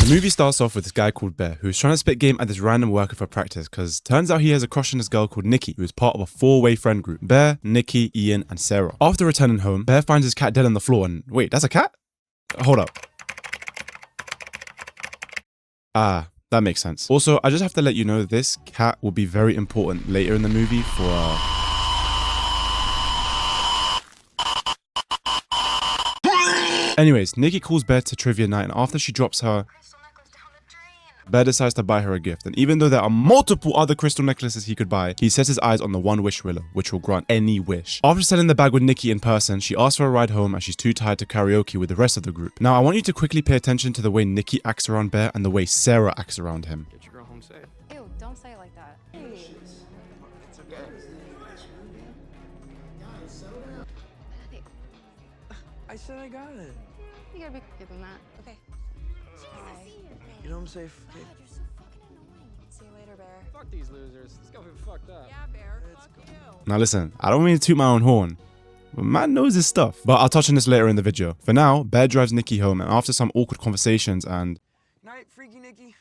The movie starts off with this guy called Bear, who's trying to spit game at this random worker for practice, because turns out he has a crush on this girl called Nikki, who is part of a four-way friend group. Bear, Nikki, Ian, and Sarah. After returning home, Bear finds his cat dead on the floor, and wait, that's a cat? Hold up. Ah, that makes sense. Also, I just have to let you know this cat will be very important later in the movie for Anyways, Nikki calls Bear to trivia night, and after she drops her Bear decides to buy her a gift, and even though there are multiple other crystal necklaces he could buy, he sets his eyes on the one wish willow, which will grant any wish. After selling the bag with Nikki in person, she asks for a ride home as she's too tired to karaoke with the rest of the group. Now, I want you to quickly pay attention to the way Nikki acts around Bear and the way Sarah acts around him. Get your girl home safe. Ew, don't say it like that. Hey. It's okay. I said I got it. You gotta be quicker than that. Okay. Bye. Get home safe. Okay. God, you're so fucking annoying. See you later, Bear. Fuck these losers. Let's go get fucked up. Yeah, Bear. Let's Fuck go. you. Now listen, I don't mean to toot my own horn, but man knows his stuff. But I'll touch on this later in the video. For now, Bear drives Nikki home, and after some awkward conversations and Night, freaky Nikki.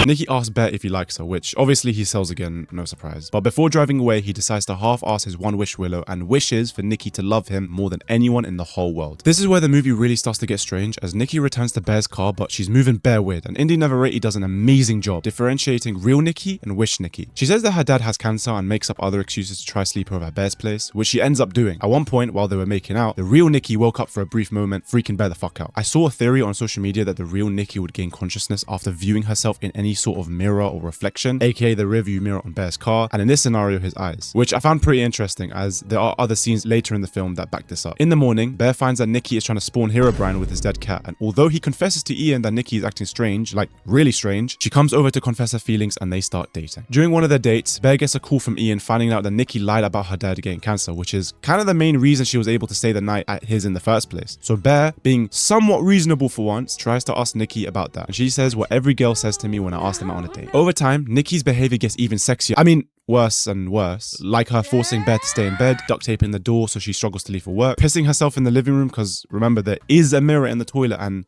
Nikki asks Bear if he likes her, which obviously he sells again, no surprise. But before driving away, he decides to half-ass his one wish willow and wishes for Nikki to love him more than anyone in the whole world. This is where the movie really starts to get strange, as Nikki returns to Bear's car, but she's moving Bear weird, and Indy Navarrete does an amazing job differentiating real Nikki and wish Nikki. She says that her dad has cancer and makes up other excuses to try sleep over at Bear's place, which she ends up doing. At one point, while they were making out, the real Nikki woke up for a brief moment, freaking Bear the fuck out. I saw a theory on social media that the real Nikki would gain consciousness after viewing herself in any sort of mirror or reflection, aka the rearview mirror on Bear's car, and in this scenario his eyes, which I found pretty interesting as there are other scenes later in the film that back this up. In the morning, Bear finds that Nikki is trying to spawn Herobrine with his dead cat, and although he confesses to Ian that Nikki is acting strange, like really strange, she comes over to confess her feelings and they start dating. During one of their dates, Bear gets a call from Ian finding out that Nikki lied about her dad getting cancer, which is kind of the main reason she was able to stay the night at his in the first place. So Bear, being somewhat reasonable for once, tries to ask Nikki about that, and she says what every girl says to me when I ask them out on a date. Over time, Nikki's behavior gets even sexier. I mean, worse and worse, like her forcing Bear to stay in bed, duct taping the door so she struggles to leave for work, pissing herself in the living room because remember there is a mirror in the toilet and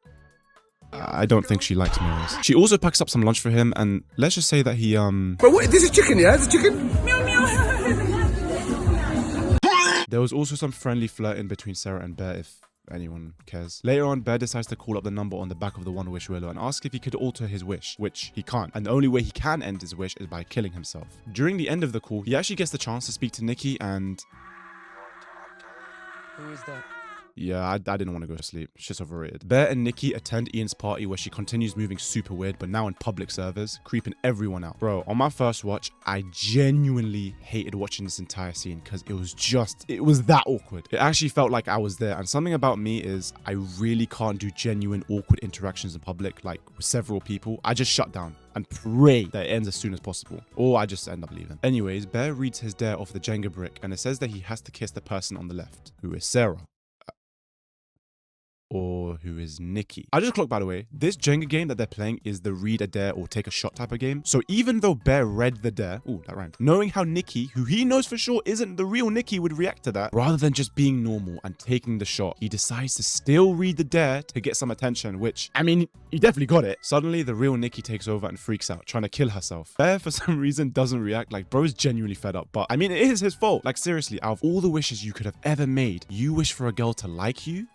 I don't think she likes mirrors. She also packs up some lunch for him and let's just say that he But wait, this is chicken, yeah? It's a chicken? There was also some friendly flirting between Sarah and Bear if anyone cares. Later on, Bear decides to call up the number on the back of the one wish willow and ask if he could alter his wish, which he can't. And the only way he can end his wish is by killing himself. During the end of the call, he actually gets the chance to speak to Nikki and Who is that? yeah, I didn't want to go to sleep. It's just overrated. Bear and Nikki attend Ian's party where she continues moving super weird, but now in public servers, creeping everyone out. Bro, on my first watch, I genuinely hated watching this entire scene because it was that awkward. It actually felt like I was there. And something about me is I really can't do genuine awkward interactions in public, like with several people. I just shut down and pray that it ends as soon as possible, or I just end up leaving. Anyways, Bear reads his dare off the Jenga brick and it says that he has to kiss the person on the left, who is Sarah. Or who is Nikki. I just clocked, by the way, this Jenga game that they're playing is the read a dare or take a shot type of game. So even though Bear read the dare, ooh, that rhymed, knowing how Nikki, who he knows for sure isn't the real Nikki, would react to that, rather than just being normal and taking the shot, he decides to still read the dare to get some attention, which, I mean, he definitely got it. Suddenly, the real Nikki takes over and freaks out, trying to kill herself. Bear, for some reason, doesn't react, like bro's genuinely fed up, but I mean, it is his fault. Like seriously, out of all the wishes you could have ever made, you wish for a girl to like you?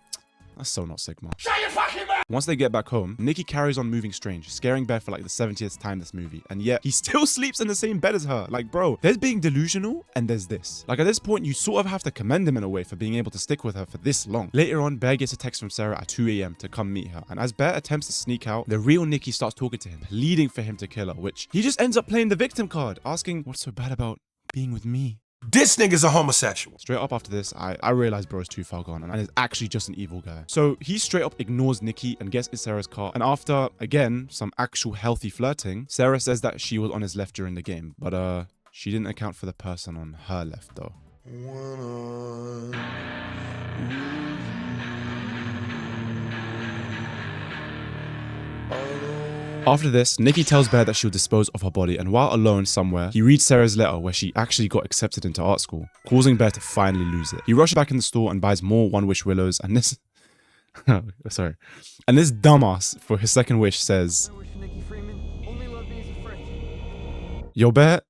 That's so not Sigma. Shut your fucking mouth! Once they get back home, Nikki carries on moving strange, scaring Bear for like the 70th time this movie, and yet he still sleeps in the same bed as her. Like, bro, there's being delusional and there's this. Like, at this point, you sort of have to commend him in a way for being able to stick with her for this long. Later on, Bear gets a text from Sarah at 2 a.m. to come meet her, and as Bear attempts to sneak out, the real Nikki starts talking to him, pleading for him to kill her, which he just ends up playing the victim card, asking, what's so bad about being with me? This nigga's a homosexual. Straight up after this, I realized bro is too far gone and is actually just an evil guy. So he straight up ignores Nikki and gets in Sarah's car. And after, again, some actual healthy flirting, Sarah says that she was on his left during the game. But she didn't account for the person on her left though. After this, Nikki tells Bear that she'll dispose of her body, and while alone somewhere, he reads Sarah's letter where she actually got accepted into art school, causing Bear to finally lose it. He rushes back in the store and buys more One Wish Willows, and this Sorry. And this dumbass for his second wish says, I wish Nikki Freeman only loved me as a friend. yo, Bear,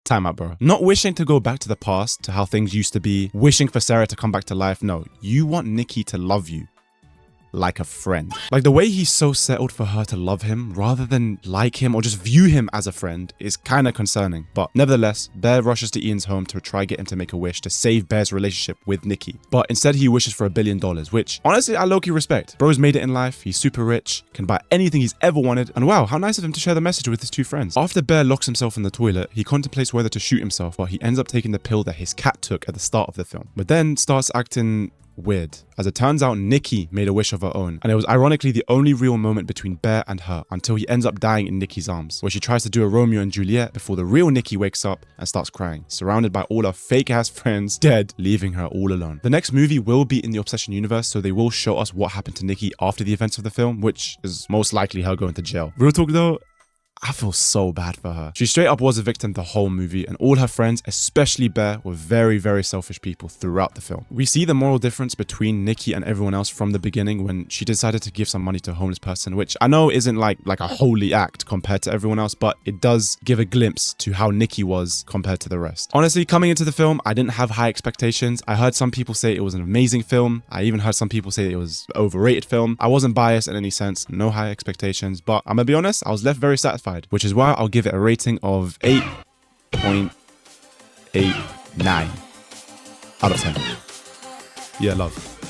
time out, bro. Not wishing to go back to the past, to how things used to be, wishing for Sarah to come back to life. No, you want Nikki to love you like a friend. Like the way he's so settled for her to love him rather than like him or just view him as a friend is kind of concerning. But nevertheless, Bear rushes to Ian's home to try get him to make a wish to save Bear's relationship with Nikki. But instead he wishes for $1 billion, which honestly I low-key respect. Bro's made it in life, he's super rich, can buy anything he's ever wanted, and wow, how nice of him to share the message with his two friends. After Bear locks himself in the toilet, he contemplates whether to shoot himself, but he ends up taking the pill that his cat took at the start of the film. But then starts acting weird. As it turns out, Nikki made a wish of her own, and it was ironically the only real moment between Bear and her until he ends up dying in Nikki's arms, where she tries to do a Romeo and Juliet before the real Nikki wakes up and starts crying, surrounded by all her fake-ass friends dead, leaving her all alone. The next movie will be in the Obsession universe, so they will show us what happened to Nikki after the events of the film, which is most likely her going to jail. Real talk though, I feel so bad for her. She straight up was a victim the whole movie, and all her friends, especially Bear, were very, very selfish people throughout the film. We see the moral difference between Nikki and everyone else from the beginning when she decided to give some money to a homeless person, which I know isn't like a holy act compared to everyone else, but it does give a glimpse to how Nikki was compared to the rest. Honestly, coming into the film, I didn't have high expectations. I heard some people say it was an amazing film. I even heard some people say it was an overrated film. I wasn't biased in any sense, no high expectations, but I'm gonna be honest, I was left very satisfied, which is why I'll give it a rating of 8.89 out of 10. Yeah, love.